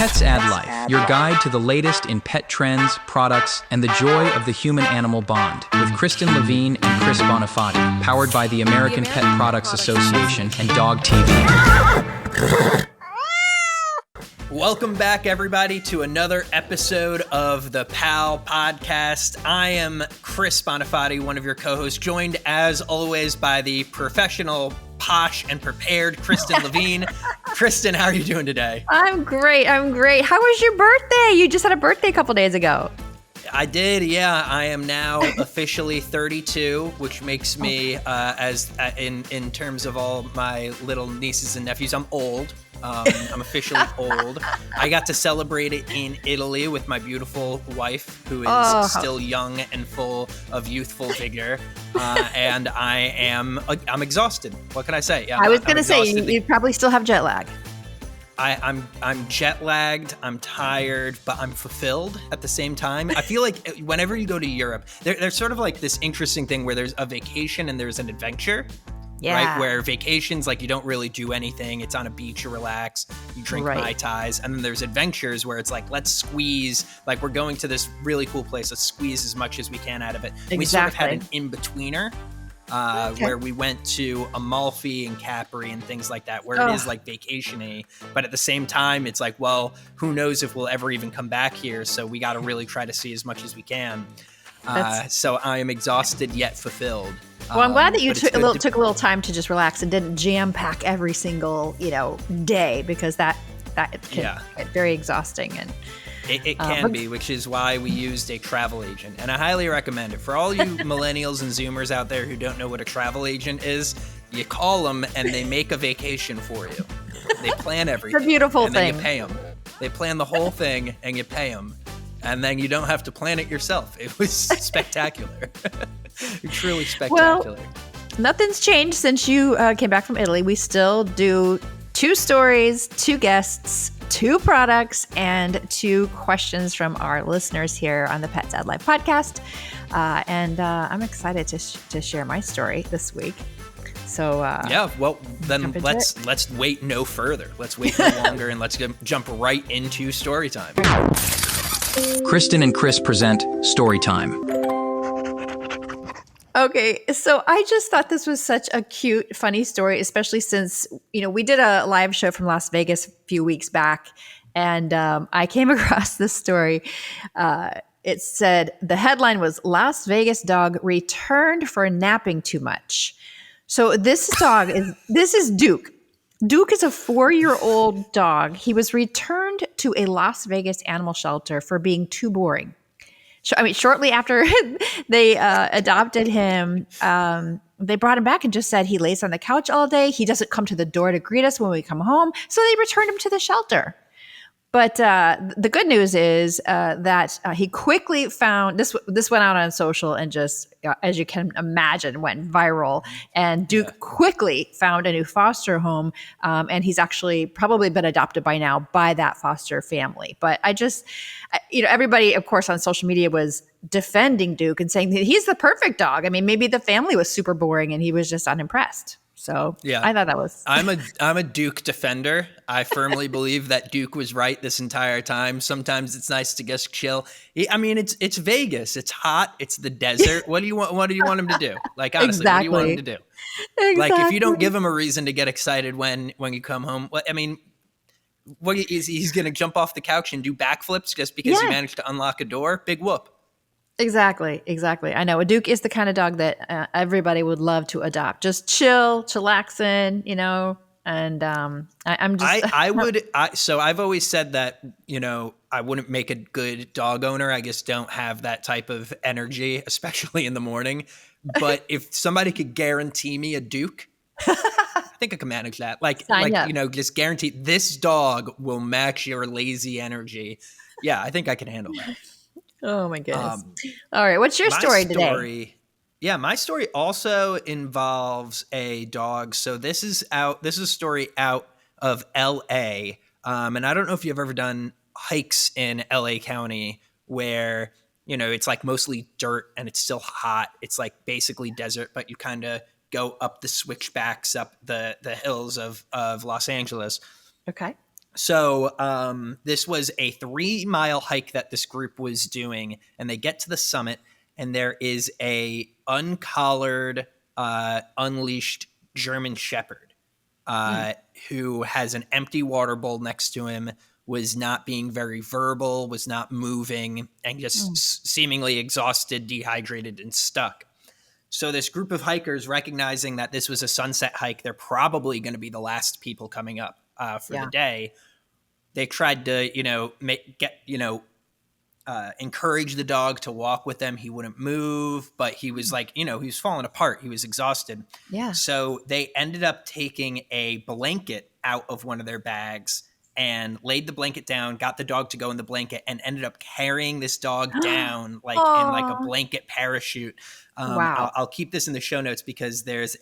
Pets Add Life, your guide to the latest in pet trends, products, and the joy of the human-animal bond, with Kristen Levine and Chris Bonifati, powered by the American Pet Products Association and Dog TV. Welcome back, everybody, to another episode of the PAL Podcast. I am Chris Bonifati, one of your co-hosts, joined as always by the professional, posh, and prepared Kristen Levine. Kristen, how are you doing today? I'm great. How was your birthday? You just had a birthday a couple days ago. I did, yeah. I am now officially 32, which makes me, in terms of all my little nieces and nephews, I'm old. I'm officially old. I got to celebrate it in Italy with my beautiful wife, who is still young and full of youthful vigor. And I'm exhausted. What can I say? Yeah, I was going to say, you probably still have jet lag. I'm jet lagged, I'm tired, but I'm fulfilled at the same time. I feel like whenever you go to Europe, there's sort of like this interesting thing where there's a vacation and there's an adventure. Yeah. Right, where vacations, like, you don't really do anything. It's on a beach, you relax, you drink Mai Tais. And then there's adventures where it's like, let's squeeze, like, we're going to this really cool place, let's squeeze as much as we can out of it. Exactly. We sort of had an in-betweener where we went to Amalfi and Capri and things like that, where it is like vacation-y, but at the same time, it's like, well, who knows if we'll ever even come back here, so we got to really try to see as much as we can. So I am exhausted yet fulfilled. Well, I'm glad that you took a little time to just relax and didn't jam pack every single, day, because that can get very exhausting. And it can be, which is why we used a travel agent, and I highly recommend it for all you millennials and Zoomers out there who don't know what a travel agent is. You call them and they make a vacation for you. They plan everything. It's a beautiful and thing. Then you pay them. They plan the whole thing and you pay them. And then you don't have to plan it yourself. It was spectacular. Truly spectacular. Well, nothing's changed since you came back from Italy. We still do 2 stories, 2 guests, 2 products, and 2 questions from our listeners here on the Pets Add Life podcast. And I'm excited to share my story this week. So well, then let's wait no further. Let's wait no longer, and let's jump right into Storytime. Kristen and Chris present Storytime. Okay, so I just thought this was such a cute, funny story, especially since, we did a live show from Las Vegas a few weeks back, and I came across this story. It said, the headline was, Las Vegas dog returned for napping too much. So this is Duke. Duke is a 4-year-old dog. He was returned to a Las Vegas animal shelter for being too boring. Shortly after they adopted him, they brought him back and just said he lays on the couch all day. He doesn't come to the door to greet us when we come home. So they returned him to the shelter. But the good news is that he quickly found this went out on social and just, as you can imagine, went viral. And Duke quickly found a new foster home, and he's actually probably been adopted by now by that foster family. But everybody, of course, on social media was defending Duke and saying that he's the perfect dog. I mean, maybe the family was super boring and he was just unimpressed. So I thought that was. I'm a Duke defender. I firmly believe that Duke was right this entire time. Sometimes it's nice to just chill. It's Vegas. It's hot. It's the desert. What do you want? What do you want him to do? Like, honestly, exactly. What do you want him to do? Exactly. Like, if you don't give him a reason to get excited when you come home, what is he's going to jump off the couch and do backflips just because you managed to unlock a door? Big whoop. Exactly. I know. A Duke is the kind of dog that everybody would love to adopt. Just chillaxing, and I'm just. So I've always said that, I wouldn't make a good dog owner. I just don't have that type of energy, especially in the morning. But if somebody could guarantee me a Duke, I think I can manage that. Just guarantee this dog will match your lazy energy. Yeah, I think I can handle that. Oh my goodness. All right. What's your story today? Yeah, my story also involves a dog. So this is a story out of LA. And I don't know if you've ever done hikes in LA County where, it's like mostly dirt and it's still hot. It's like basically desert, but you kind of go up the switchbacks up the hills of Los Angeles. Okay. So this was a 3-mile hike that this group was doing, and they get to the summit, and there is a uncollared, unleashed German Shepherd who has an empty water bowl next to him, was not being very verbal, was not moving, and just seemingly exhausted, dehydrated, and stuck. So this group of hikers, recognizing that this was a sunset hike, they're probably going to be the last people coming up for the day. They tried to, encourage the dog to walk with them. He wouldn't move, but he was like, he was falling apart. He was exhausted. Yeah. So they ended up taking a blanket out of one of their bags and laid the blanket down, got the dog to go in the blanket, and ended up carrying this dog down in like a blanket parachute. Wow. I'll keep this in the show notes because there's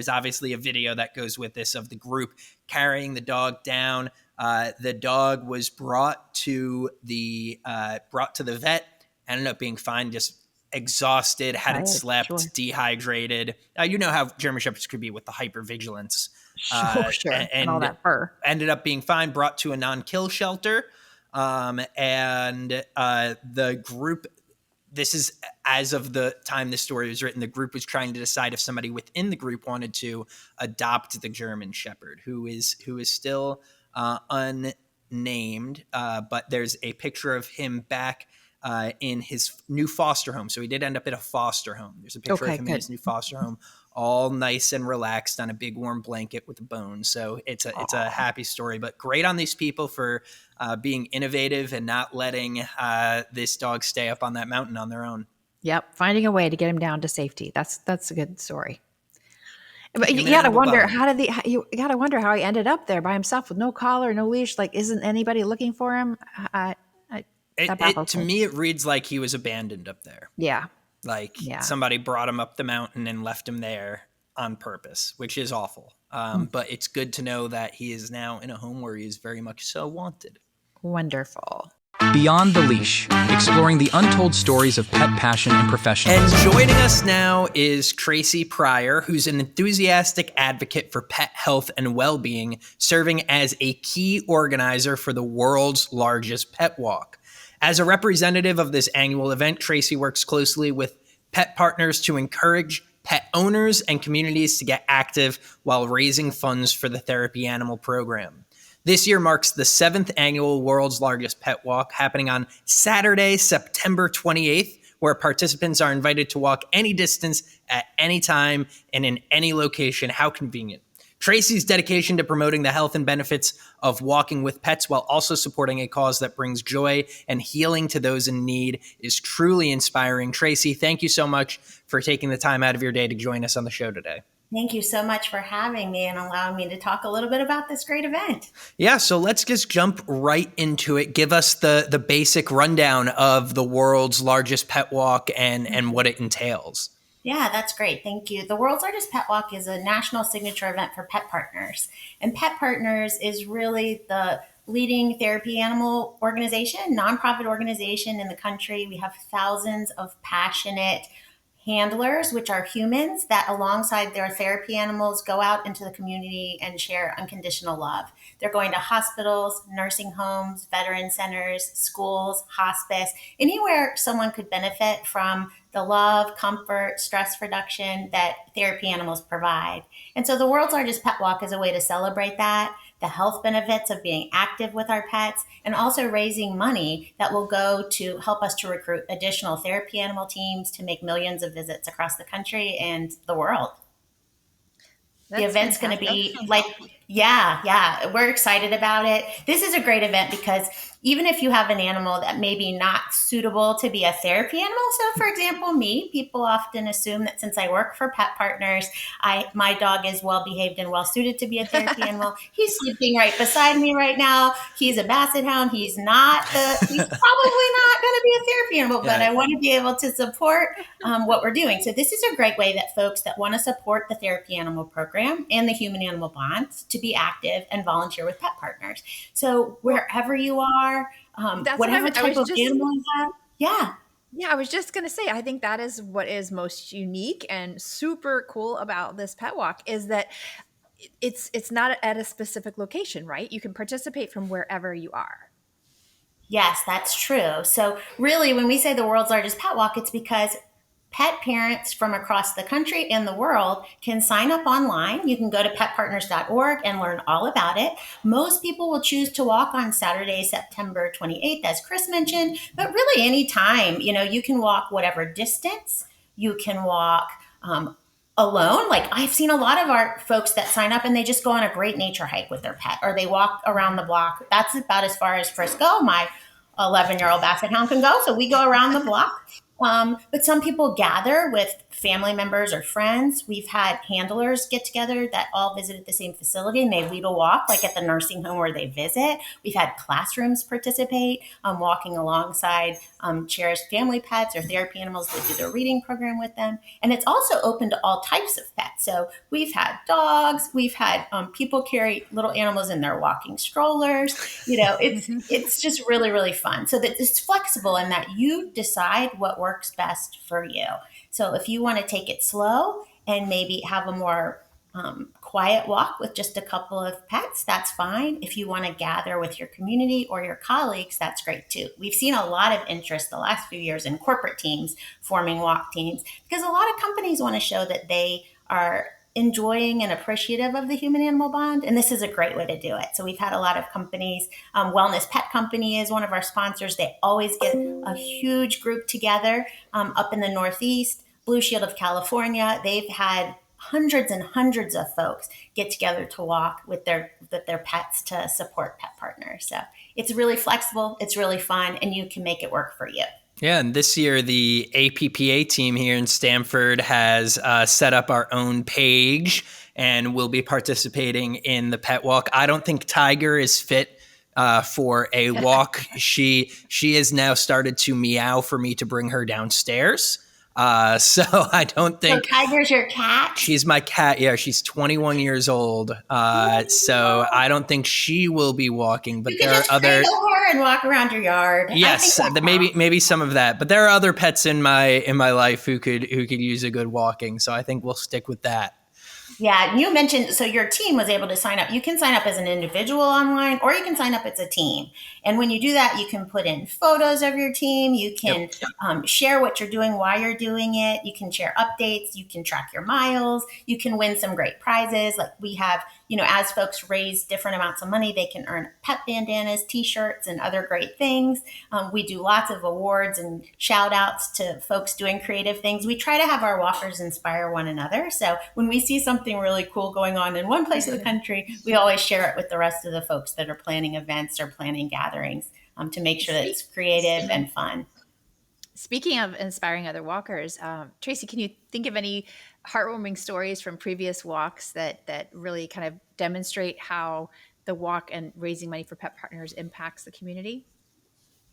obviously a video that goes with this of the group carrying the dog down. The dog was brought to the vet, ended up being fine, just exhausted, hadn't slept, dehydrated. You know how German Shepherds could be with the hypervigilance. Sure. And all that fur. Ended up being fine, brought to a non-kill shelter. And the group, this is as of the time this story was written, the group was trying to decide if somebody within the group wanted to adopt the German Shepherd, who is still unnamed, but there's a picture of him back in his new foster home. So he did end up at a foster home. There's a picture of him in his new foster home, all nice and relaxed on a big warm blanket with a bone. So it's a happy story, but great on these people for being innovative and not letting this dog stay up on that mountain on their own. Yep. Finding a way to get him down to safety. That's a good story. But you gotta wonder you gotta wonder how he ended up there by himself with no collar, no leash. Like, isn't anybody looking for him? To me, it reads like he was abandoned up there. Yeah. Somebody brought him up the mountain and left him there on purpose, which is awful. But it's good to know that he is now in a home where he is very much so wanted. Wonderful. Beyond the Leash, exploring the untold stories of pet passion and professionalism. And joining us now is Traci Pryor, who's an enthusiastic advocate for pet health and well-being, serving as a key organizer for the world's largest pet walk. As a representative of this annual event, Traci works closely with pet partners to encourage pet owners and communities to get active while raising funds for the therapy animal program. This year marks the 7th annual World's Largest Pet Walk, happening on Saturday, September 28th, where participants are invited to walk any distance at any time and in any location. How convenient. Traci's dedication to promoting the health and benefits of walking with pets while also supporting a cause that brings joy and healing to those in need is truly inspiring. Traci, thank you so much for taking the time out of your day to join us on the show today. Thank you so much for having me and allowing me to talk a little bit about this great event. Yeah, so let's just jump right into it. Give us the basic rundown of the world's largest pet walk and what it entails. Yeah, that's great. Thank you. The World's Largest Pet Walk is a national signature event for Pet Partners. And Pet Partners is really the leading therapy animal organization, nonprofit organization in the country. We have thousands of passionate handlers, which are humans that alongside their therapy animals go out into the community and share unconditional love. They're going to hospitals, nursing homes, veteran centers, schools, hospice, anywhere someone could benefit from the love, comfort, stress reduction that therapy animals provide. And so the World's Largest Pet Walk is a way to celebrate that, the health benefits of being active with our pets, and also raising money that will go to help us to recruit additional therapy animal teams to make millions of visits across the country and the world. The event's going to be we're excited about it. This is a great event because even if you have an animal that may be not suitable to be a therapy animal, so for example, people often assume that since I work for Pet Partners, my dog is well behaved and well suited to be a therapy animal. He's sleeping right beside me right now. He's a basset hound. He's probably not going to be a therapy animal, but I want to be able to support what we're doing. So this is a great way that folks that want to support the therapy animal program and the human animal bonds to be active and volunteer with Pet Partners. So wherever you are, whatever type of animal you have. Yeah. Yeah, I was just going to say, I think that is what is most unique and super cool about this pet walk is that it's not at a specific location, right? You can participate from wherever you are. Yes, that's true. So, really, when we say the world's largest pet walk, it's because pet parents from across the country and the world can sign up online. You can go to petpartners.org and learn all about it. Most people will choose to walk on Saturday, September 28th, as Chris mentioned, but really anytime, you can walk whatever distance. You can walk alone. Like I've seen a lot of our folks that sign up and they just go on a great nature hike with their pet or they walk around the block. That's about as far as Frisco, my 11-year-old basset hound can go. So we go around the block. But some people gather with family members or friends. We've had handlers get together that all visited the same facility and they lead a walk, like at the nursing home where they visit. We've had classrooms participate, walking alongside cherished family pets or therapy animals that do their reading program with them. And it's also open to all types of pets. So we've had dogs, we've had people carry little animals in their walking strollers. It's just really, really fun. So that it's flexible in that you decide what works best for you. So if you want to take it slow and maybe have a more quiet walk with just a couple of pets, that's fine. If you want to gather with your community or your colleagues, that's great too. We've seen a lot of interest the last few years in corporate teams forming walk teams because a lot of companies want to show that they are enjoying and appreciative of the human animal bond. And this is a great way to do it. So we've had a lot of companies, Wellness Pet Company is one of our sponsors. They always get a huge group together up in the Northeast. Blue Shield of California, they've had hundreds and hundreds of folks get together to walk with their pets to support pet partners. So it's really flexible, it's really fun, and you can make it work for you. Yeah, and this year the APPA team here in Stamford has set up our own page and will be participating in the pet walk. I don't think Tiger is fit for a walk. She has now started to meow for me to bring her downstairs. So I don't think... So Tiger's your cat? She's my cat. Yeah, she's 21 years old. So I don't think she will be walking, but there are other... her and walk around your yard. Yes, maybe some of that. But there are other pets in my life who could use a good walking. So I think we'll stick with that. Yeah, you mentioned, so your team was able to sign up. You can sign up as an individual online, or you can sign up as a team. And when you do that, you can put in photos of your team. You can share what you're doing, why you're doing it. You can share updates. You can track your miles. You can win some great prizes. Like we have, as folks raise different amounts of money, they can earn pet bandanas, t-shirts, and other great things. We do lots of awards and shout outs to folks doing creative things. We try to have our walkers inspire one another. So when we see something really cool going on in one place of the country, we always share it with the rest of the folks that are planning events or planning gatherings to make sure that it's creative and fun. Speaking of inspiring other walkers, Traci, can you think of any heartwarming stories from previous walks that really kind of demonstrate how the walk and raising money for pet partners impacts the community?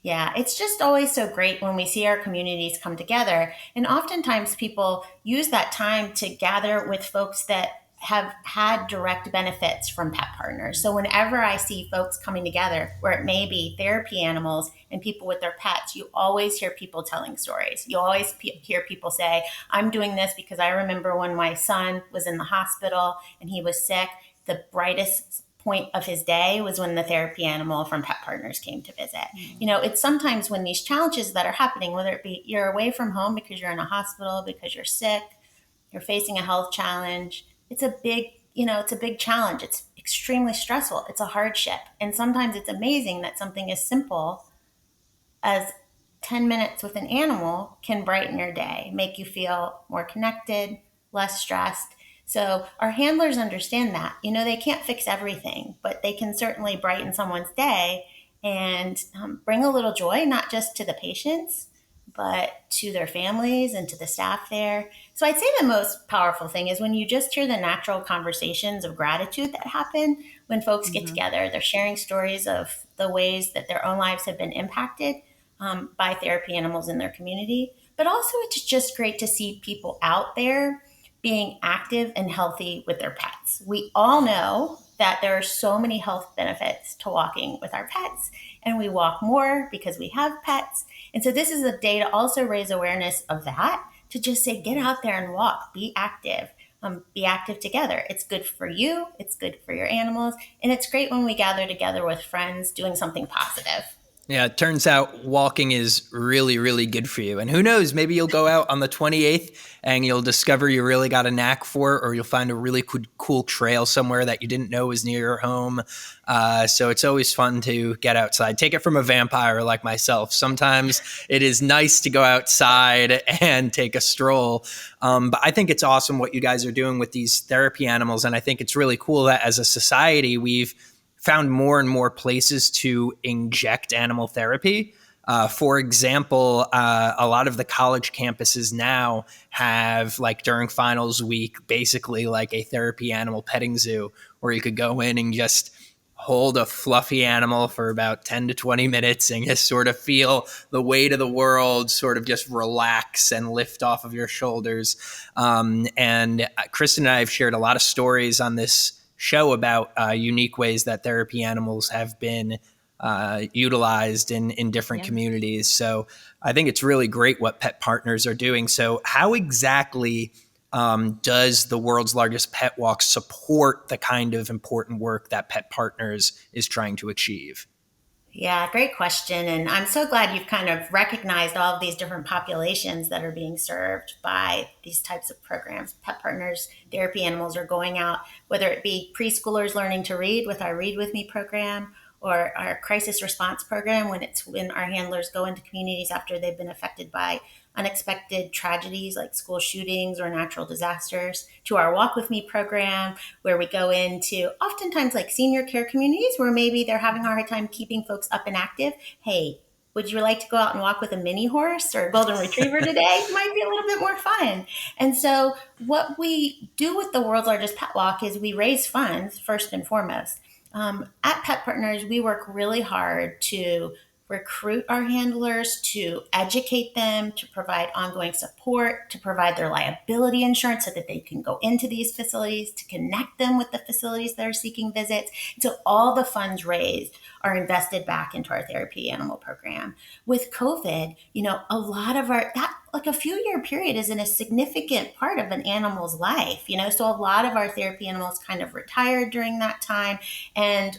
Yeah, it's just always so great when we see our communities come together. And oftentimes people use that time to gather with folks that have had direct benefits from pet partners. So whenever I see folks coming together, where it may be therapy animals and people with their pets, you always hear people telling stories. You always hear people say, I'm doing this because I remember when my son was in the hospital and he was sick, the brightest point of his day was when the therapy animal from Pet Partners came to visit. It's sometimes when these challenges that are happening, whether it be you're away from home because you're in a hospital, because you're sick, you're facing a health challenge, it's a big challenge. It's extremely stressful. It's a hardship. And sometimes it's amazing that something as simple as 10 minutes with an animal can brighten your day, make you feel more connected, less stressed. So our handlers understand that. They can't fix everything, but they can certainly brighten someone's day and bring a little joy, not just to the patients, but to their families and to the staff there. So I'd say the most powerful thing is when you just hear the natural conversations of gratitude that happen when folks get together. They're sharing stories of the ways that their own lives have been impacted by therapy animals in their community. But also it's just great to see people out there being active and healthy with their pets. We all know that there are so many health benefits to walking with our pets, and we walk more because we have pets. And so this is a day to also raise awareness of that, to just say, get out there and walk, be active. be active together. It's good for you, it's good for your animals, and it's great when we gather together with friends doing something positive. Yeah, it turns out walking is really, really good for you. And who knows, maybe you'll go out on the 28th and you'll discover you really got a knack for it, or you'll find a really cool trail somewhere that you didn't know was near your home. So it's always fun to get outside. Take it from a vampire like myself. Sometimes it is nice to go outside and take a stroll. But I think it's awesome what you guys are doing with these therapy animals. And I think it's really cool that as a society, we've found more and more places to inject animal therapy. For example, a lot of the college campuses now have, like during finals week, basically like a therapy animal petting zoo where you could go in and just hold a fluffy animal for about 10 to 20 minutes and just sort of feel the weight of the world sort of just relax and lift off of your shoulders. And Kristen and I have shared a lot of stories on this show about unique ways that therapy animals have been utilized in different communities. So I think it's really great what Pet Partners are doing. So how exactly does the world's largest pet walk support the kind of important work that Pet Partners is trying to achieve? Yeah, great question. And I'm so glad you've kind of recognized all of these different populations that are being served by these types of programs. Pet Partners therapy animals are going out, whether it be preschoolers learning to read with our Read With Me program, or our crisis response program when our handlers go into communities after they've been affected by unexpected tragedies like school shootings or natural disasters, to our Walk With Me program, where we go into oftentimes like senior care communities where maybe they're having a hard time keeping folks up and active. Hey, would you like to go out and walk with a mini horse or a golden retriever today? Might be a little bit more fun. And so what we do with the world's largest pet walk is we raise funds first and foremost. At Pet Partners, we work really hard to recruit our handlers, to educate them, to provide ongoing support, to provide their liability insurance so that they can go into these facilities, to connect them with the facilities that are seeking visits. So all the funds raised are invested back into our therapy animal program. With COVID, a lot of like a few year period is in a significant part of an animal's life, so a lot of our therapy animals kind of retired during that time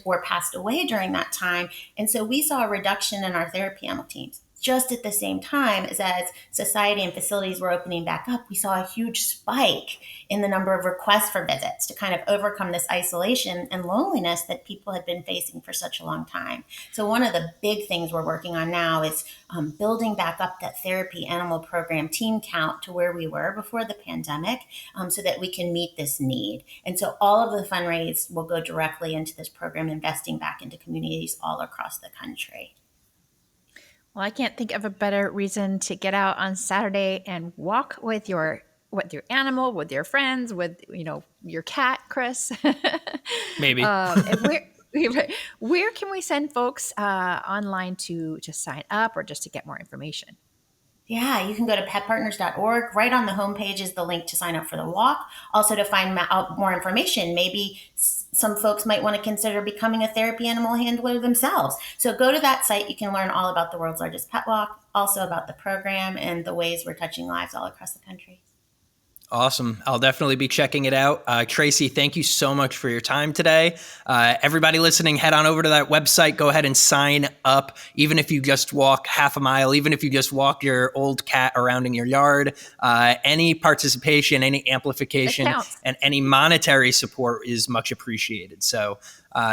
or passed away during that time. And so we saw a reduction in our therapy animal teams. Just at the same time as society and facilities were opening back up, we saw a huge spike in the number of requests for visits to kind of overcome this isolation and loneliness that people had been facing for such a long time. So one of the big things we're working on now is building back up that therapy animal program team count to where we were before the pandemic, so that we can meet this need. And so all of the fundraise will go directly into this program, investing back into communities all across the country. Well, I can't think of a better reason to get out on Saturday and walk with your animal, with your friends, with your cat, Chris. Maybe. Where can we send folks online to just sign up or just to get more information? Yeah, you can go to petpartners.org. Right on the homepage is the link to sign up for the walk. Also, to find out more information, maybe some folks might want to consider becoming a therapy animal handler themselves. So go to that site. You can learn all about the world's largest pet walk, also about the program and the ways we're touching lives all across the country. Awesome. I'll definitely be checking it out. Traci, thank you so much for your time today. Everybody listening, head on over to that website. Go ahead and sign up. Even if you just walk half a mile, even if you just walk your old cat around in your yard, any participation, any amplification, and any monetary support is much appreciated. So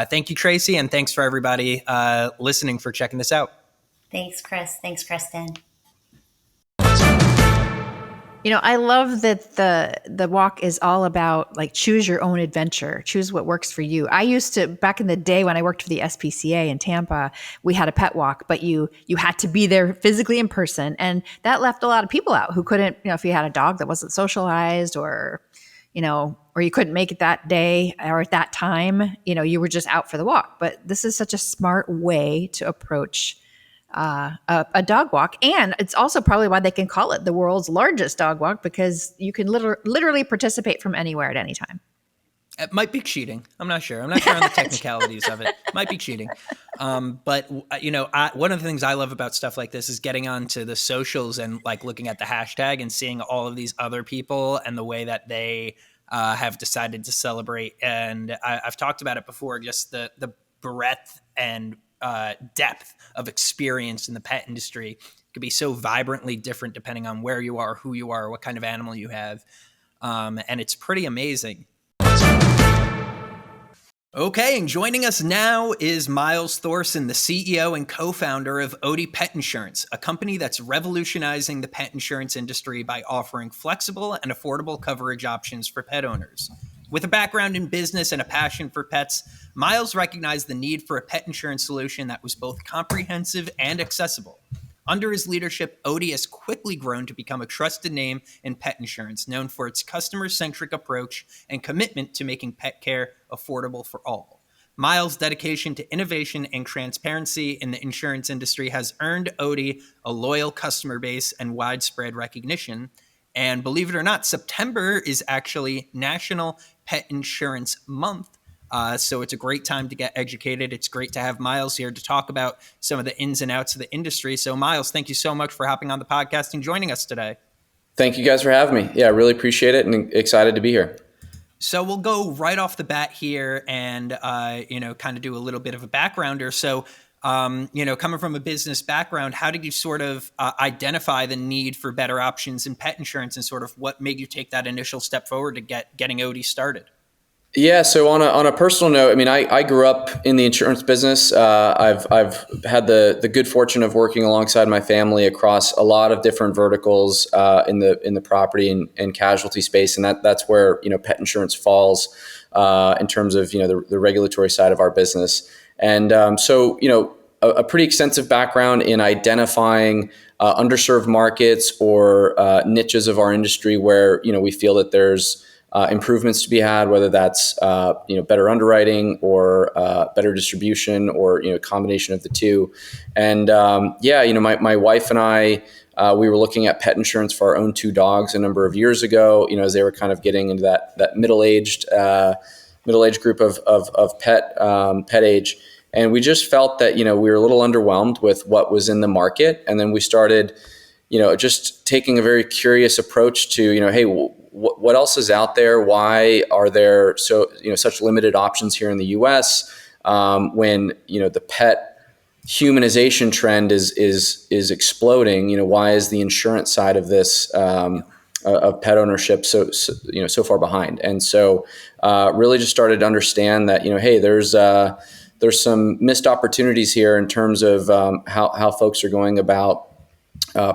thank you, Traci, and thanks for everybody listening for checking this out. Thanks, Chris. Thanks, Kristen. I love that the walk is all about like choose your own adventure, choose what works for you. I used to, back in the day when I worked for the SPCA in Tampa, we had a pet walk, but you had to be there physically in person. And that left a lot of people out who couldn't, if you had a dog that wasn't socialized or you couldn't make it that day or at that time, you were just out for the walk. But this is such a smart way to approach a dog walk. And it's also probably why they can call it the world's largest dog walk, because you can literally participate from anywhere at any time. It might be cheating. I'm not sure. I'm not sure on the technicalities of it. Might be cheating. But one of the things I love about stuff like this is getting onto the socials and like looking at the hashtag and seeing all of these other people and the way that they have decided to celebrate. And I've talked about it before, just the breadth and depth of experience in the pet industry could be so vibrantly different depending on where you are, who you are, what kind of animal you have. And it's pretty amazing. Okay, and joining us now is Miles Thorson, the CEO and co-founder of Odie Pet Insurance, a company that's revolutionizing the pet insurance industry by offering flexible and affordable coverage options for pet owners. With a background in business and a passion for pets, Miles recognized the need for a pet insurance solution that was both comprehensive and accessible. Under his leadership, Odie has quickly grown to become a trusted name in pet insurance, known for its customer-centric approach and commitment to making pet care affordable for all. Miles' dedication to innovation and transparency in the insurance industry has earned Odie a loyal customer base and widespread recognition. And believe it or not, September is actually National Pet Insurance Month. So it's a great time to get educated. It's great to have Miles here to talk about some of the ins and outs of the industry. So Miles, thank you so much for hopping on the podcast and joining us today. Thank you guys for having me. Yeah, I really appreciate it and excited to be here. So we'll go right off the bat here and, kind of do a little bit of a backgrounder. So, coming from a business background, how did you sort of identify the need for better options in pet insurance, and sort of what made you take that initial step forward to getting Odie started? Yeah. So on a personal note, I mean, I grew up in the insurance business. I've had the good fortune of working alongside my family across a lot of different verticals in the property and casualty space, and that's where pet insurance falls in terms of the regulatory side of our business. And a pretty extensive background in identifying underserved markets or niches of our industry where we feel that there's improvements to be had, whether that's better underwriting or better distribution or a combination of the two. And my wife and I, we were looking at pet insurance for our own two dogs a number of years ago. As they were kind of getting into that middle-aged group of pet age, and we just felt that we were a little underwhelmed with what was in the market. And then we started just taking a very curious approach to hey, what else is out there? Why are there such limited options here in the U.S. When the pet humanization trend is exploding? Why is the insurance side of this of pet ownership so far behind? And so really just started to understand that hey, there's some missed opportunities here in terms of how folks are going about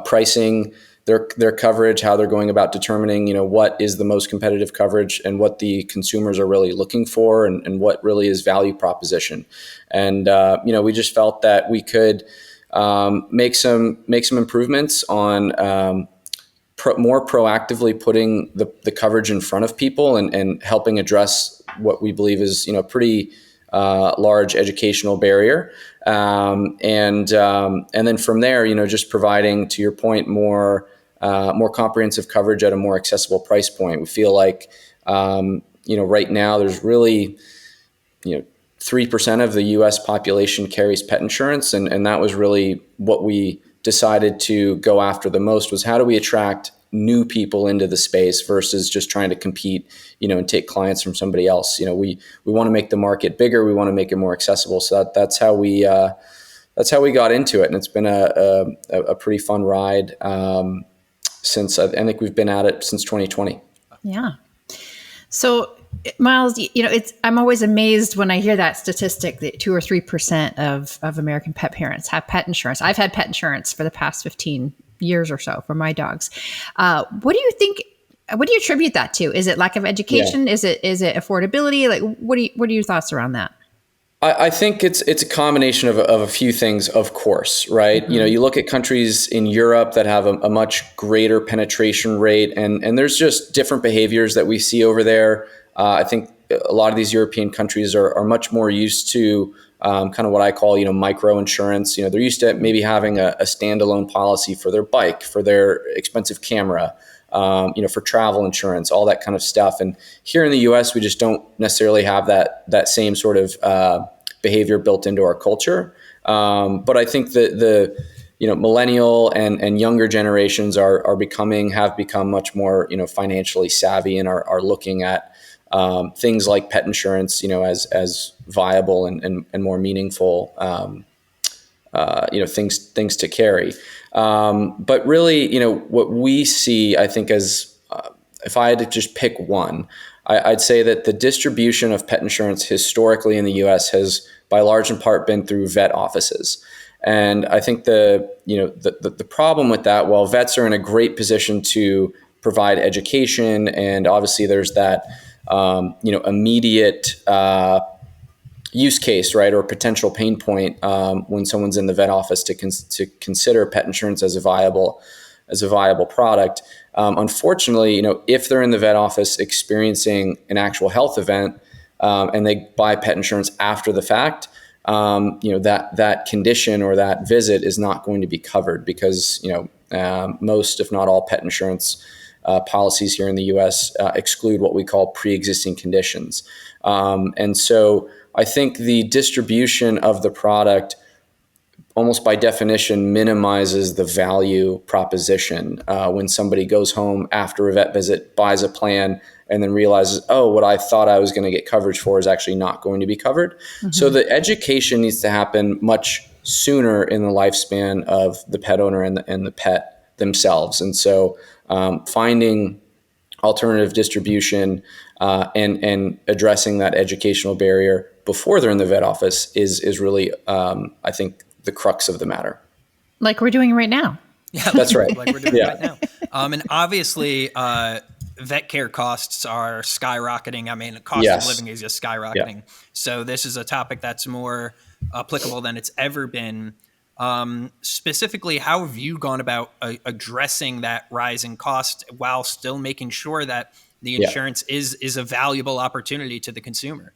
pricing their coverage, how they're going about determining, what is the most competitive coverage and what the consumers are really looking for and what really is value proposition. And, we just felt that we could make some improvements on more proactively putting the coverage in front of people and helping address what we believe is, pretty large educational barrier. And then from there, just providing, to your point, more comprehensive coverage at a more accessible price point. We feel like, right now there's really, 3% of the U.S. population carries pet insurance. And that was really what we decided to go after the most, was how do we attract new people into the space versus just trying to compete, and take clients from somebody else. We want to make the market bigger. We want to make it more accessible. So that's how we got into it. And it's been a pretty fun ride since I think we've been at it since 2020. Yeah. So Miles, I'm always amazed when I hear that statistic that 2 or 3% of American pet parents have pet insurance. I've had pet insurance for the past 15 years or so for my dogs. What do you think? What do you attribute that to? Is it lack of education? Yeah. Is it affordability? Like, what are your thoughts around that? I think it's a combination of a few things, of course, right? Mm-hmm. You look at countries in Europe that have a much greater penetration rate, and there's just different behaviors that we see over there. I think a lot of these European countries are much more used to kind of what I call, micro insurance. They're used to maybe having a standalone policy for their bike, for their expensive camera, for travel insurance, all that kind of stuff. And here in the U.S., we just don't necessarily have that same sort of behavior built into our culture. But I think that millennial and younger generations have become much more, financially savvy and are looking at things like pet insurance, as viable and more meaningful, things to carry. But really, what we see, I think, as if I had to just pick one, I'd say that the distribution of pet insurance historically in the U.S. has, by large in part, been through vet offices. And I think the problem with that, while vets are in a great position to provide education, and obviously there's that immediate use case, right, or potential pain point when someone's in the vet office to consider pet insurance as a viable product. Unfortunately, if they're in the vet office experiencing an actual health event and they buy pet insurance after the fact, that condition or that visit is not going to be covered because most, if not all, pet insurance policies here in the U.S. Exclude what we call pre-existing conditions, and so I think the distribution of the product almost by definition minimizes the value proposition when somebody goes home after a vet visit, buys a plan, and then realizes, oh, what I thought I was going to get coverage for is actually not going to be covered. Mm-hmm. So the education needs to happen much sooner in the lifespan of the pet owner and the pet themselves. And so finding alternative distribution and addressing that educational barrier before they're in the vet office is really, I think, the crux of the matter. Like we're doing right now. Yeah, that's right. Like we're doing right now. And obviously, vet care costs are skyrocketing. I mean, the cost of living is just skyrocketing. Yeah. So this is a topic that's more applicable than it's ever been. Specifically, how have you gone about addressing that rising cost while still making sure that the insurance is a valuable opportunity to the consumer?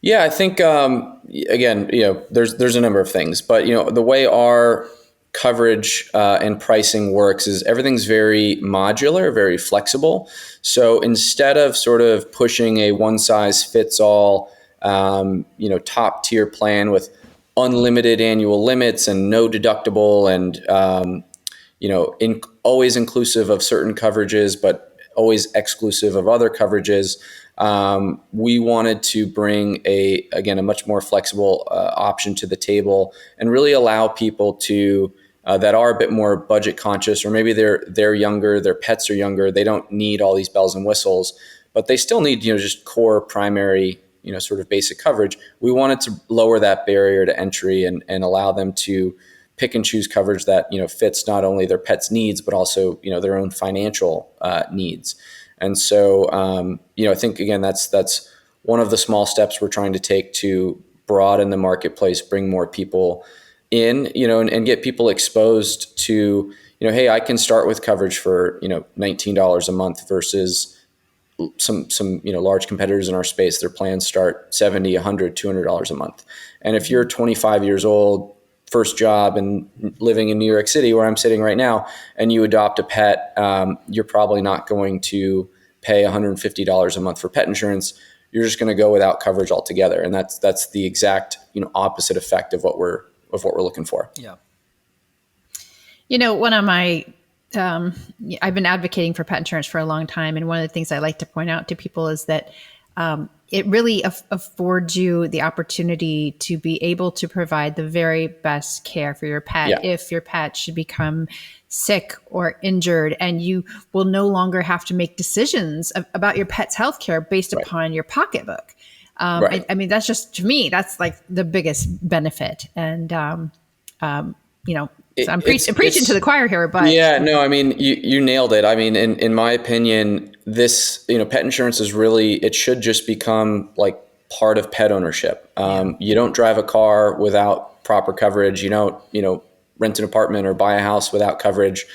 Yeah, I think, again, there's a number of things, but, the way our coverage and pricing works is everything's very modular, very flexible. So instead of sort of pushing a one size fits all, top tier plan with unlimited annual limits and no deductible and, always inclusive of certain coverages, but always exclusive of other coverages, we wanted to bring a much more flexible option to the table and really allow people to that are a bit more budget conscious, or maybe they're younger, their pets are younger, they don't need all these bells and whistles, but they still need just core primary sort of basic coverage. We wanted to lower that barrier to entry and allow them to pick and choose coverage that fits not only their pet's needs but also their own financial needs. And so, I think, again, that's one of the small steps we're trying to take to broaden the marketplace, bring more people in, and get people exposed to, hey, I can start with coverage for, $19 a month versus some large competitors in our space. Their plans start $70, $100, $200 a month. And if you're 25 years old, first job and living in New York City, where I'm sitting right now, and you adopt a pet, you're probably not going to pay $150 a month for pet insurance. You're just going to go without coverage altogether. And that's the exact, opposite effect of what we're looking for. Yeah. One of my, I've been advocating for pet insurance for a long time. And one of the things I like to point out to people is that it really affords you the opportunity to be able to provide the very best care for your pet if your pet should become sick or injured, and you will no longer have to make decisions about your pet's healthcare based upon your pocketbook. I mean, that's just, to me, that's like the biggest benefit. And, so I'm preaching to the choir here, but I mean, you nailed it. I mean, in my opinion, this, pet insurance is really, it should just become like part of pet ownership. You don't drive a car without proper coverage. You don't, rent an apartment or buy a house without coverage,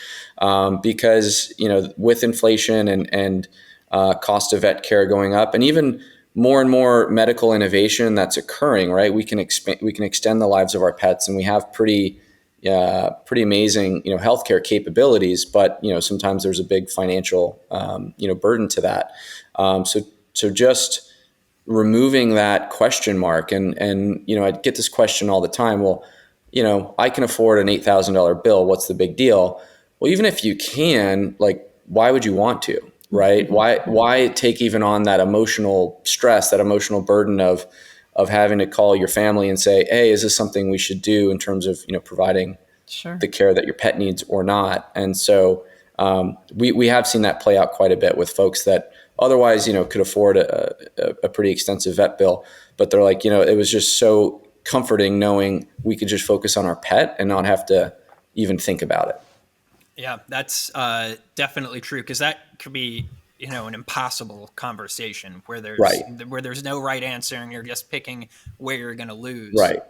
because, with inflation and cost of vet care going up, and even more and more medical innovation that's occurring, right? We can extend the lives of our pets, and we have pretty amazing, healthcare capabilities, but, sometimes there's a big financial, burden to that. So just removing that question mark, and I get this question all the time. Well, I can afford an $8,000 bill. What's the big deal? Well, even if you can, like, why would you want to, right? Why take even on that emotional stress, that emotional burden of having to call your family and say, hey, is this something we should do in terms of, providing Sure. the care that your pet needs or not? And so we have seen that play out quite a bit with folks that otherwise, could afford a pretty extensive vet bill, but they're like, it was just so comforting knowing we could just focus on our pet and not have to even think about it. Yeah, that's definitely true, because that could be, an impossible conversation where there's no right answer and you're just picking where you're going to lose. Right.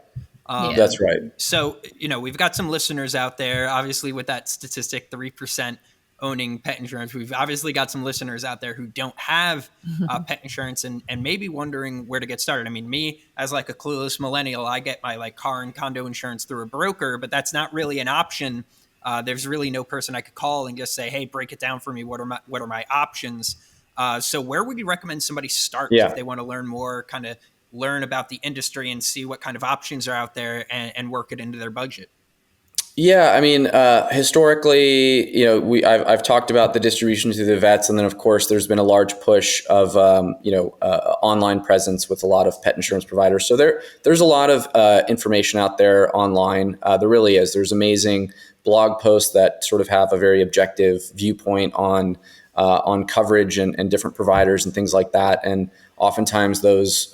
That's right. So, we've got some listeners out there, obviously, with that statistic, 3% owning pet insurance. We've obviously got some listeners out there who don't have pet insurance and maybe wondering where to get started. I mean, me as like a clueless millennial, I get my like car and condo insurance through a broker, but that's not really an option. There's really no person I could call and just say, hey, break it down for me. What are my options? So where would you recommend somebody start if they want to learn more, kind of learn about the industry and see what kind of options are out there and work it into their budget? Yeah, I mean, historically, I've talked about the distribution to the vets, and then of course there's been a large push of online presence with a lot of pet insurance providers. So there's a lot of information out there online. There really is. There's amazing blog posts that sort of have a very objective viewpoint on coverage and different providers and things like that. And oftentimes those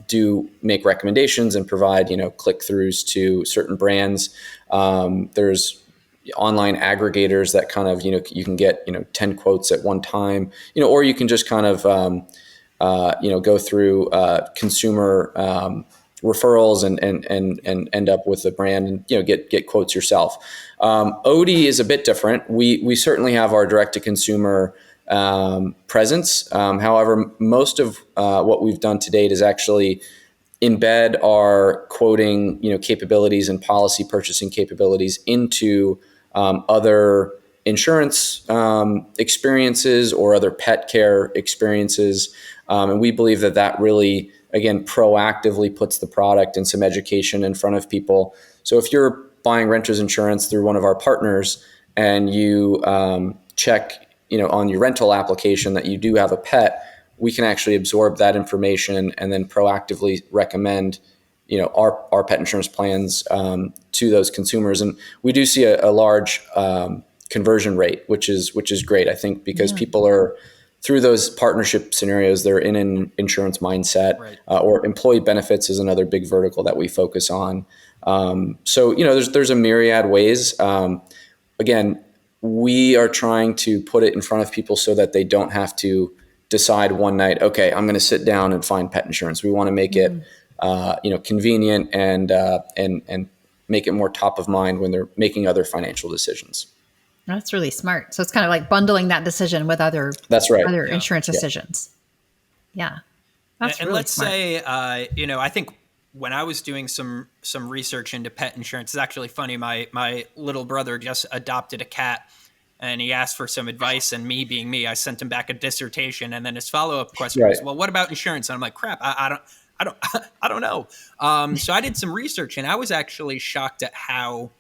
do make recommendations and provide, click-throughs to certain brands. There's online aggregators that kind of, you can get, 10 quotes at one time, or you can just kind of, go through consumer referrals and end up with the brand and, get quotes yourself. Odie is a bit different. We certainly have our direct-to-consumer presence. However, most of what we've done to date is actually embed our quoting, capabilities and policy purchasing capabilities into other insurance experiences or other pet care experiences. And we believe that really, again, proactively puts the product and some education in front of people. So if you're buying renter's insurance through one of our partners and you check, on your rental application that you do have a pet, we can actually absorb that information and then proactively recommend, our pet insurance plans to those consumers. And we do see a large conversion rate, which is great, I think, because people are, through those partnership scenarios, they're in an insurance mindset. Right. Or employee benefits is another big vertical that we focus on. So there's a myriad ways. Again, we are trying to put it in front of people so that they don't have to decide one night, okay, I'm going to sit down and find pet insurance. We want to make it, convenient and make it more top of mind when they're making other financial decisions. That's really smart. So it's kind of like bundling that decision with other insurance decisions. Yeah. That's and really let's smart. say, I think when I was doing some research into pet insurance, it's actually funny. My little brother just adopted a cat and he asked for some advice, and me being me, I sent him back a dissertation. And then his follow-up question was, well, what about insurance? And I'm like, crap, I don't know. So I did some research and I was actually shocked at how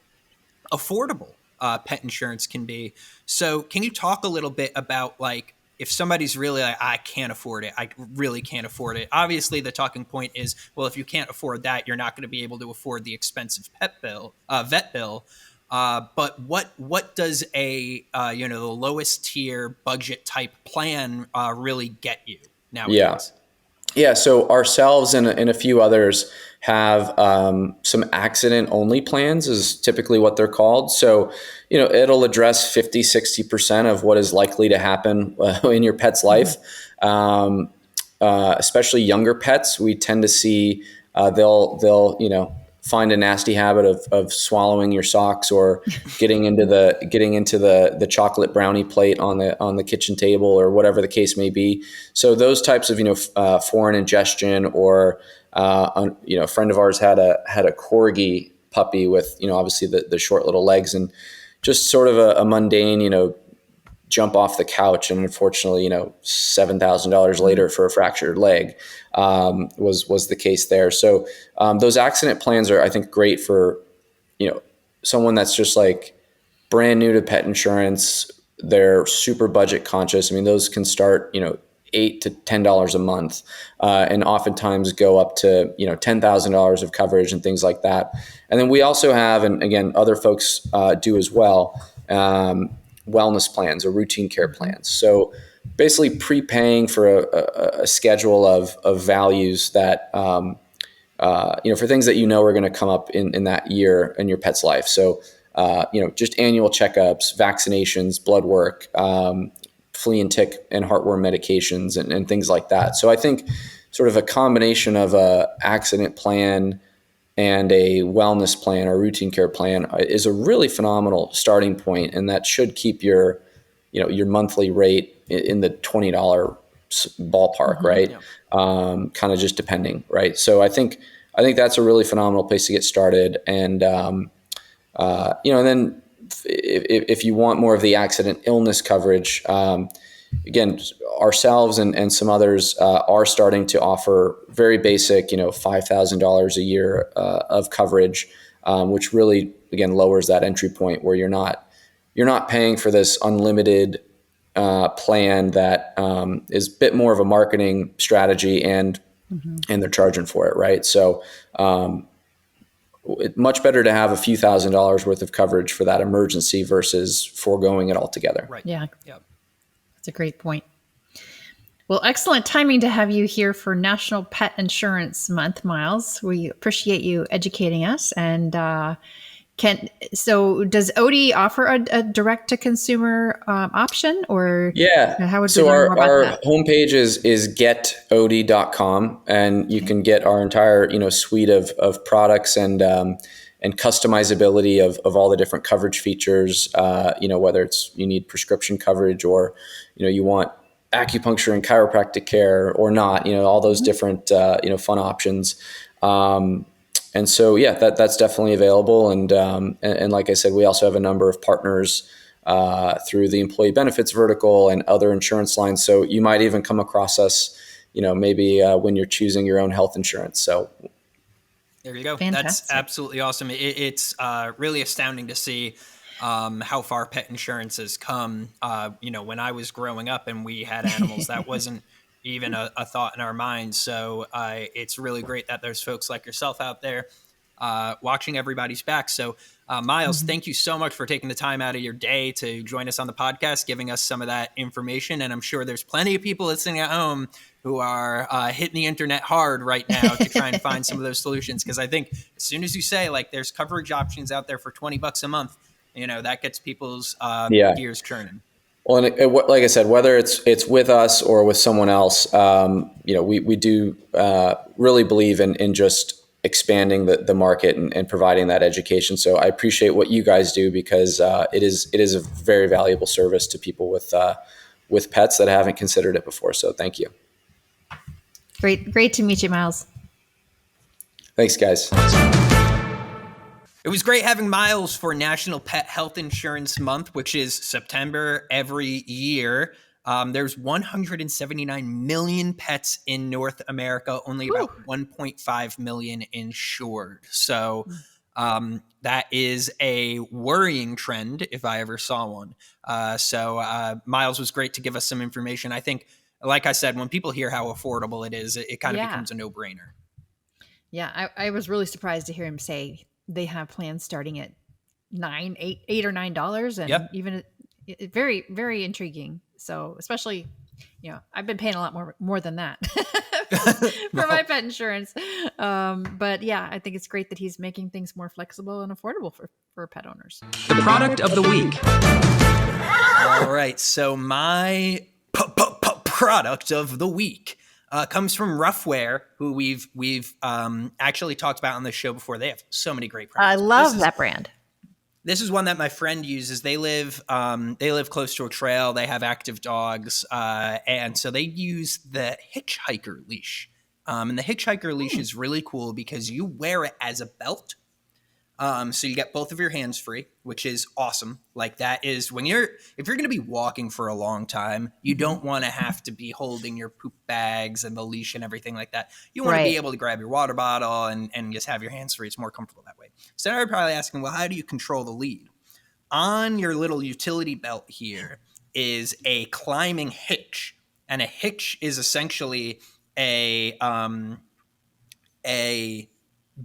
affordable pet insurance can be. So can you talk a little bit about, like, if somebody's really like, I can't afford it, I really can't afford it. Obviously the talking point is, well, if you can't afford that, you're not going to be able to afford the expensive vet bill. But what does a the lowest tier budget type plan really get you nowadays? Yeah. So ourselves and a few others have some accident only plans is typically what they're called. So, it'll address 50, 60% of what is likely to happen in your pet's life. Especially younger pets, we tend to see they'll find a nasty habit of swallowing your socks or getting into the chocolate brownie plate on the kitchen table or whatever the case may be. So those types of foreign ingestion, or a friend of ours had a corgi puppy with obviously the short little legs, and just sort of a mundane jump off the couch, and unfortunately $7,000 later for a fractured leg was the case there. So those accident plans are, I think, great for someone that's just like brand new to pet insurance, they're super budget conscious. I mean, those can start, $8 to $10 a month, and oftentimes go up to, $10,000 of coverage and things like that. And then we also have, and again, other folks do as well, wellness plans or routine care plans. So basically prepaying for a schedule of values that, for things that are going to come up in that year in your pet's life. So, just annual checkups, vaccinations, blood work, flea and tick and heartworm medications and things like that. So I think sort of a combination of a accident plan and a wellness plan or routine care plan is a really phenomenal starting point, and that should keep your monthly rate in the $20 ballpark, right? Yeah. Kind of just depending, right? So I think that's a really phenomenal place to get started, and and then if you want more of the accident illness coverage, again, ourselves and some others are starting to offer very basic, $5,000 a year of coverage, which really, again, lowers that entry point where you're not paying for this unlimited plan that is a bit more of a marketing strategy, and they're charging for it, right? So it's much better to have a few $1,000s worth of coverage for that emergency versus foregoing it altogether. Right. Yeah. Yep. That's a great point. Well, excellent timing to have you here for National Pet Insurance Month, Miles. We appreciate you educating us. And so does Odie offer a direct-to-consumer option, or how would we learn more about our that? homepage is getodie.com, and you can get our entire suite of products and customizability of all the different coverage features. Whether it's you need prescription coverage, or you want acupuncture and chiropractic care or not. All those different fun options. And so, that's definitely available. And like I said, we also have a number of partners through the employee benefits vertical and other insurance lines. So you might even come across us, maybe when you're choosing your own health insurance. So there you go. Fantastic. That's absolutely awesome. It's really astounding to see how far pet insurance has come. When I was growing up and we had animals, that wasn't even a thought in our minds. So it's really great that there's folks like yourself out there watching everybody's back. So Miles, thank you so much for taking the time out of your day to join us on the podcast, giving us some of that information. And I'm sure there's plenty of people listening at home who are hitting the internet hard right now to try and find some of those solutions. Because I think as soon as you say, like, there's coverage options out there for $20 a month, that gets people's gears churning. Well, and like I said, whether it's with us or with someone else, we do really believe in just expanding the market and providing that education. So I appreciate what you guys do, because it is a very valuable service to people with pets that haven't considered it before. So thank you. Great to meet you, Miles. Thanks, guys. It was great having Miles for National Pet Health Insurance Month, which is September every year. There's 179 million pets in North America, only about 1.5 million insured. So that is a worrying trend if I ever saw one. So Miles was great to give us some information. I think, like I said, when people hear how affordable it is, it kind of becomes a no-brainer. Yeah, I was really surprised to hear him say they have plans starting at $8 or $9, and even very, very intriguing. So especially, I've been paying a lot more than that for my pet insurance. But yeah, I think it's great that he's making things more flexible and affordable for pet owners. The product of the week. All right, so my product of the week comes from Roughwear, who we've actually talked about on this show before. They have so many great products. I love that brand. This is one that my friend uses. They live close to a trail. They have active dogs, and so they use the hitchhiker leash. And the hitchhiker leash is really cool because you wear it as a belt. So you get both of your hands free, which is awesome. Like that is if you're going to be walking for a long time, you don't want to have to be holding your poop bags and the leash and everything like that. You want to be able to grab your water bottle and just have your hands free. It's more comfortable that way. So now you're probably asking, well, how do you control the lead? On your little utility belt here is a climbing hitch. And a hitch is essentially a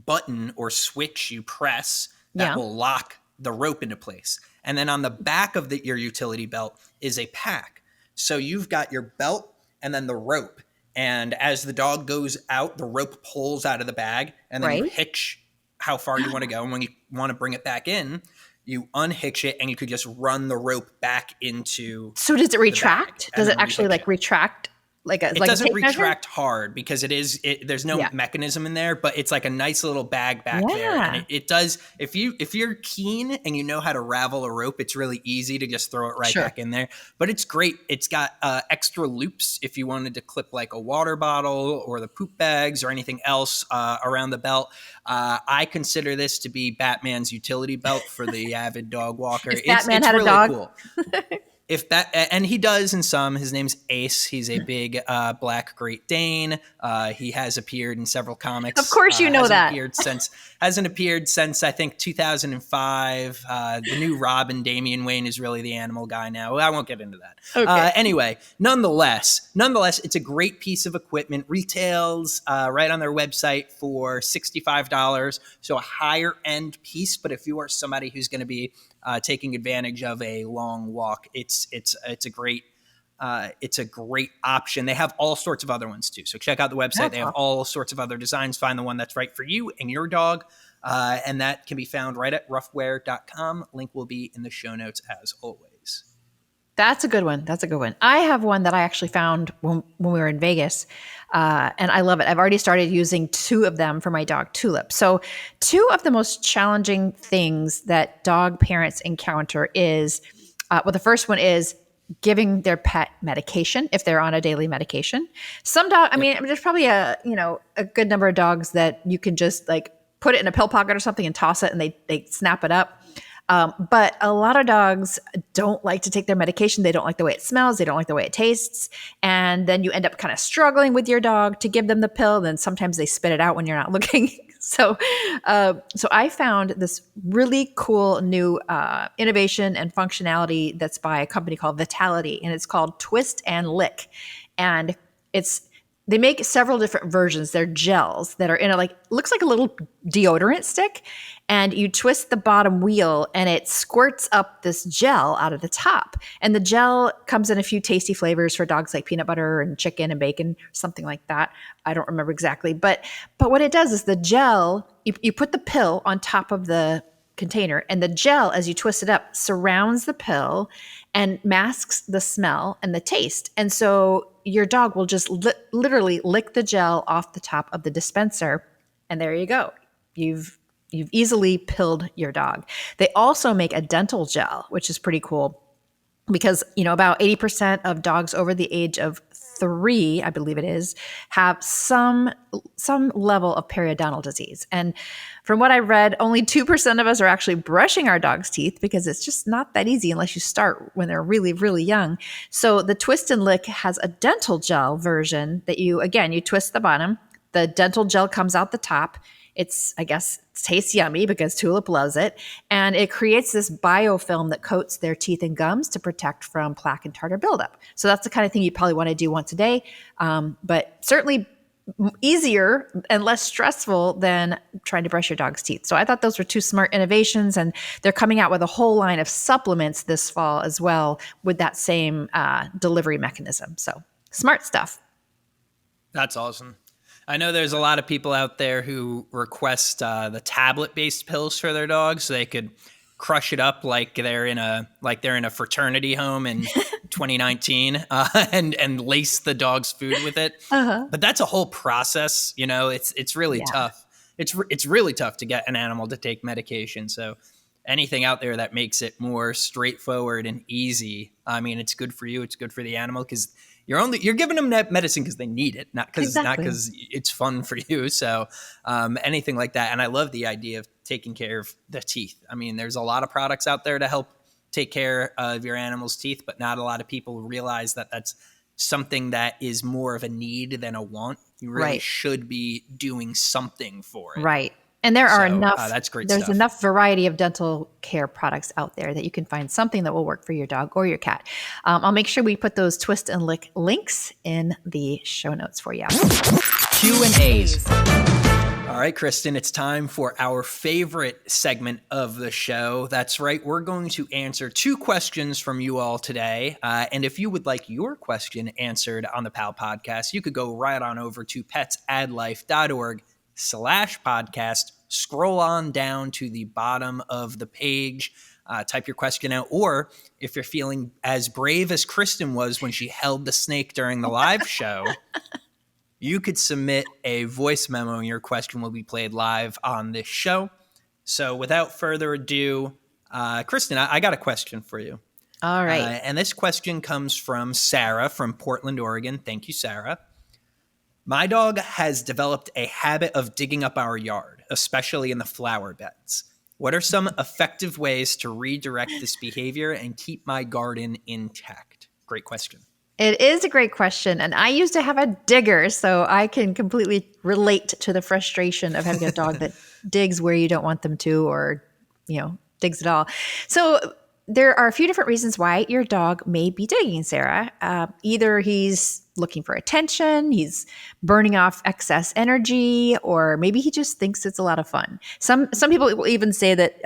button or switch you press that will lock the rope into place. And then on the back of your utility belt is a pack. So you've got your belt and then the rope. And as the dog goes out, the rope pulls out of the bag, and then you hitch how far you want to go. And when you want to bring it back in, you unhitch it, and you could just run the rope back into. So does it retract? Does it actually retract? It doesn't retract hard because there's no mechanism in there, but it's like a nice little bag back there. And it does, if you're keen and you know how to ravel a rope, it's really easy to just throw it back in there. But it's great. It's got extra loops if you wanted to clip like a water bottle or the poop bags or anything else around the belt. I consider this to be Batman's utility belt for the avid dog walker. Batman had really a dog. Cool. And he does in some. His name's Ace. He's a big black Great Dane. He has appeared in several comics. Of course, you know that. Hasn't appeared since I think 2005. The new Robin, Damian Wayne, is really the animal guy now. I won't get into that. Okay. Anyway, nonetheless, it's a great piece of equipment. Retails right on their website for $65. So a higher end piece. But if you are somebody who's going to be taking advantage of a long walk, it's a great option. They have all sorts of other ones too. So check out the website. They have all sorts of other designs. Find the one that's right for you and your dog. And that can be found right at roughwear.com. Link will be in the show notes as always. That's a good one. I have one that I actually found when we were in Vegas, and I love it. I've already started using 2 of them for my dog, Tulip. So 2 of the most challenging things that dog parents encounter is, the first one is giving their pet medication if they're on a daily medication. Some dog, there's probably a good number of dogs that you can just like put it in a pill pocket or something and toss it and they snap it up. But a lot of dogs don't like to take their medication. They don't like the way it smells. They don't like the way it tastes. And then you end up kind of struggling with your dog to give them the pill. Then sometimes they spit it out when you're not looking. So I found this really cool new innovation and functionality that's by a company called Vitality, and it's called Twist and Lick. And they make several different versions. They're gels that are in looks like a little deodorant stick, and you twist the bottom wheel and it squirts up this gel out of the top. And the gel comes in a few tasty flavors for dogs, like peanut butter and chicken and bacon, something like that. I don't remember exactly. But what it does is the gel, you put the pill on top of the container, and the gel, as you twist it up, surrounds the pill and masks the smell and the taste. And so your dog will just literally lick the gel off the top of the dispenser, and there you go. You've easily pilled your dog. They also make a dental gel, which is pretty cool because, about 80% of dogs over the age of 3, I believe it is, have some level of periodontal disease. And from what I read, only 2% of us are actually brushing our dog's teeth because it's just not that easy unless you start when they're really, really young. So the Twist and Lick has a dental gel version that you twist the bottom, the dental gel comes out the top. It tastes yummy because Tulip loves it. And it creates this biofilm that coats their teeth and gums to protect from plaque and tartar buildup. So that's the kind of thing you probably want to do once a day, but certainly easier and less stressful than trying to brush your dog's teeth. So I thought those were 2 smart innovations, and they're coming out with a whole line of supplements this fall as well with that same delivery mechanism. So smart stuff. That's awesome. I know there's a lot of people out there who request the tablet-based pills for their dogs so they could crush it up like they're in a fraternity home in 2019 and lace the dog's food with it. But that's a whole process. It's really tough. It's really tough to get an animal to take medication. So anything out there that makes it more straightforward and easy, it's good for you. It's good for the animal because you're giving them that medicine because they need it, not Exactly. because it's fun for you. So anything like that. And I love the idea of taking care of the teeth. I mean, there's a lot of products out there to help take care of your animal's teeth, but not a lot of people realize that that's something that is more of a need than a want. You really Right. should be doing something for it. Right. And there are So, enough, that's great there's stuff. enough variety of dental care products out there that you can find something that will work for your dog or your cat. I'll make sure we put those twist and lick links in the show notes for you. Q&As. All right, Kristen, it's time for our favorite segment of the show. That's right. We're going to answer 2 questions from you all today. And if you would like your question answered on the PAL podcast, you could go right on over to petsaddlife.org/podcast. Scroll on down to the bottom of the page, type your question out. Or if you're feeling as brave as Kristen was when she held the snake during the live show, you could submit a voice memo and your question will be played live on this show. So without further ado, Kristen, I got a question for you. All right. And this question comes from Sarah from Portland, Oregon. Thank you, Sarah. My dog has developed a habit of digging up our yard, especially in the flower beds. What are some effective ways to redirect this behavior and keep my garden intact? Great question. It is a great question. And I used to have a digger, so I can completely relate to the frustration of having a dog that digs where you don't want them to, or, digs at all. So there are a few different reasons why your dog may be digging, Sarah. Either he's looking for attention, he's burning off excess energy, or maybe he just thinks it's a lot of fun. Some people will even say that,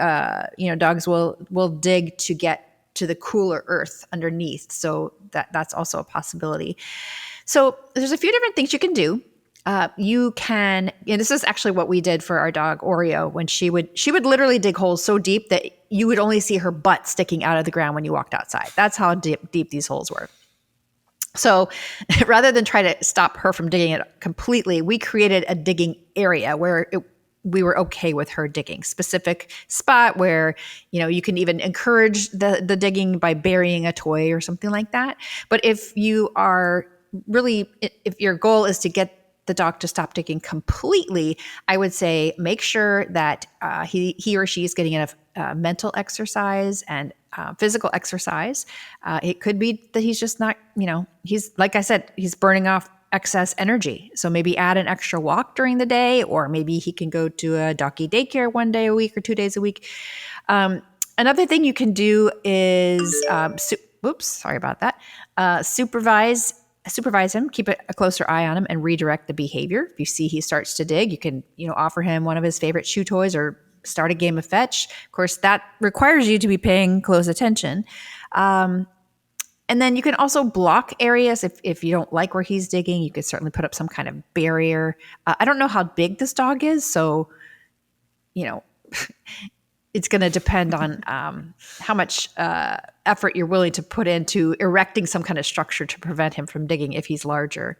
dogs will dig to get to the cooler earth underneath. So that's also a possibility. So there's a few different things you can do. You can, and this is actually what we did for our dog Oreo, when she would literally dig holes so deep that you would only see her butt sticking out of the ground when you walked outside. That's how deep these holes were. So rather than try to stop her from digging it completely, we created a digging area where we were okay with her digging, specific spot where, you can even encourage the digging by burying a toy or something like that. But if you are if your goal is to get the dog to stop digging completely, I would say make sure that he or she is getting enough mental exercise and physical exercise. It could be that he's just not, he's, like I said, he's burning off excess energy. So maybe add an extra walk during the day, or maybe he can go to a doggy daycare 1 day a week or 2 days a week. Another thing you can do is, sorry about that. Supervise him, keep a closer eye on him, and redirect the behavior. If you see he starts to dig, you can, offer him one of his favorite chew toys or start a game of fetch. Of course, that requires you to be paying close attention. And then you can also block areas. If you don't like where he's digging, you could certainly put up some kind of barrier. I don't know how big this dog is, so, it's going to depend on how much effort you're willing to put into erecting some kind of structure to prevent him from digging if he's larger.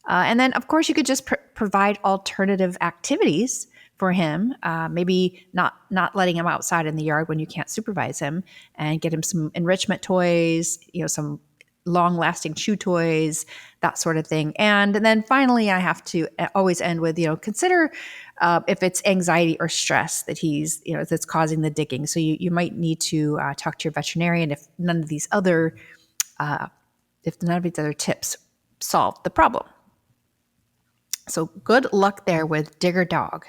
And then, of course, you could just provide alternative activities for him, maybe not letting him outside in the yard when you can't supervise him, and get him some enrichment toys, some long-lasting chew toys, that sort of thing. And then finally, I have to always end with, consider if it's anxiety or stress that he's, that's causing the digging. So you might need to talk to your veterinarian if none of these other tips solve the problem. So good luck there with Digger Dog.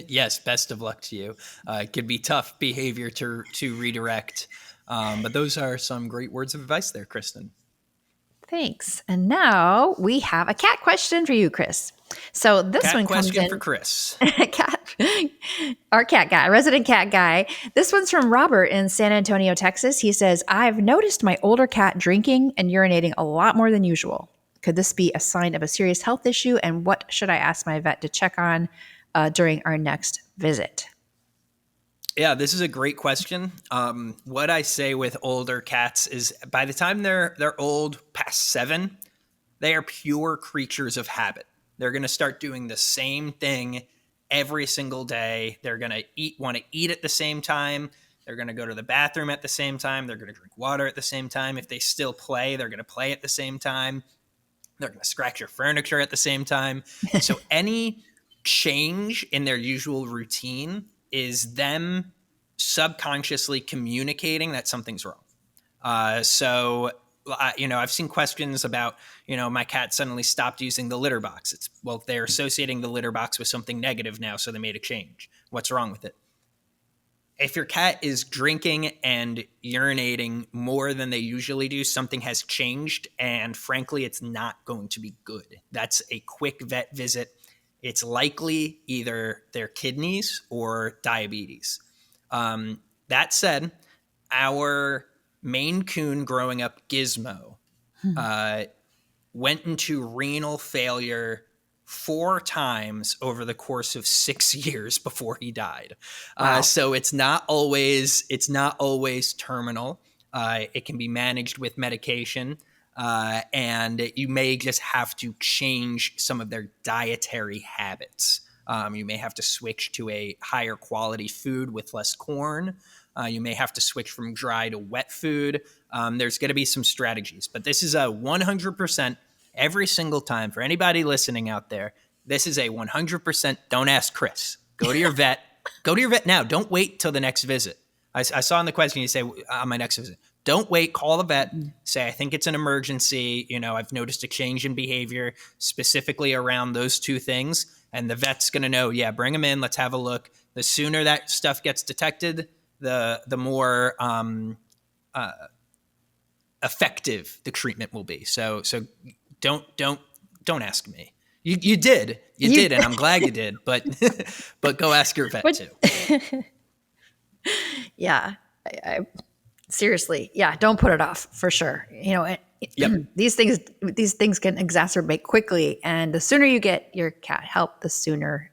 Yes, best of luck to you. It can be tough behavior to redirect, but those are some great words of advice there, Kristen. Thanks. And now we have a cat question for you, Chris. So this cat one comes question in for Chris. Our cat guy, resident cat guy. This one's from Robert in San Antonio, Texas. He says, I've noticed my older cat drinking and urinating a lot more than usual. Could this be a sign of a serious health issue? And what should I ask my vet to check on during our next visit? Yeah, this is a great question. What I say with older cats is by the time they're old, past 7, they are pure creatures of habit. They're going to start doing the same thing every single day. They're going to want to eat at the same time. They're going to go to the bathroom at the same time. They're going to drink water at the same time. If they still play, they're going to play at the same time. They're going to scratch your furniture at the same time. So any change in their usual routine is them subconsciously communicating that something's wrong. So I've seen questions about, my cat suddenly stopped using the litter box. They're associating the litter box with something negative now, so they made a change. What's wrong with it? If your cat is drinking and urinating more than they usually do, something has changed, and frankly, it's not going to be good. That's a quick vet visit. It's likely either their kidneys or diabetes. That said, our Maine Coon growing up, Gizmo, went into renal failure 4 times over the course of 6 years before he died. Wow. So it's not always terminal. It can be managed with medication, and you may just have to change some of their dietary habits. You may have to switch to a higher quality food with less corn. You may have to switch from dry to wet food. There's going to be some strategies, but this is a 100% every single time for anybody listening out there. This is a 100%. Don't ask Chris. Go to your vet. Go to your vet now. Don't wait till the next visit. I saw in the question, you say, on my next visit. Don't wait. Call the vet. Say, I think it's an emergency. I've noticed a change in behavior specifically around those 2 things. And the vet's going to know, yeah, bring them in. Let's have a look. The sooner that stuff gets detected, the more effective the treatment will be. So don't ask me. You did, and I'm glad you did. But go ask your vet too. Yeah, I seriously, yeah, don't put it off for sure. Yep. These things can exacerbate quickly, and the sooner you get your cat help, the sooner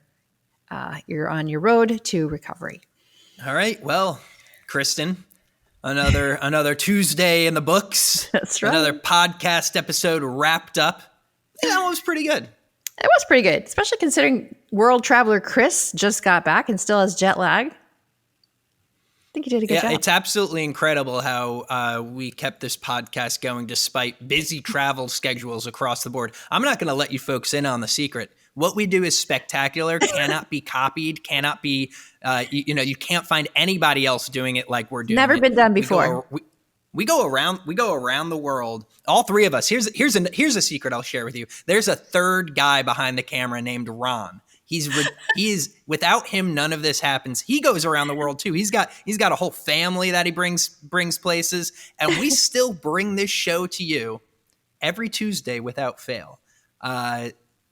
you're on your road to recovery. All right. Well, Kristen, another Tuesday in the books. That's right. Another podcast episode wrapped up. Yeah, that one was pretty good. It was pretty good, especially considering world traveler Chris just got back and still has jet lag. I think you did a good job. It's absolutely incredible how we kept this podcast going despite busy travel schedules across the board. I'm not going to let you folks in on the secret. What we do is spectacular, cannot be copied, cannot be, you can't find anybody else doing it like we're doing. Never been done before. We go around the world. All 3 of us. Here's a secret I'll share with you. There's a 3rd guy behind the camera named Ron. He is without him, none of this happens. He goes around the world too. He's got a whole family that he brings places, and we still bring this show to you every Tuesday without fail.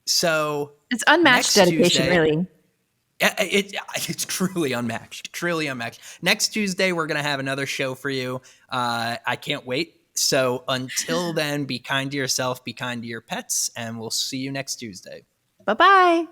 So it's unmatched dedication, Tuesday, really. It's truly unmatched. Next Tuesday, we're going to have another show for you. I can't wait. So until then, be kind to yourself, be kind to your pets, and we'll see you next Tuesday. Bye-bye.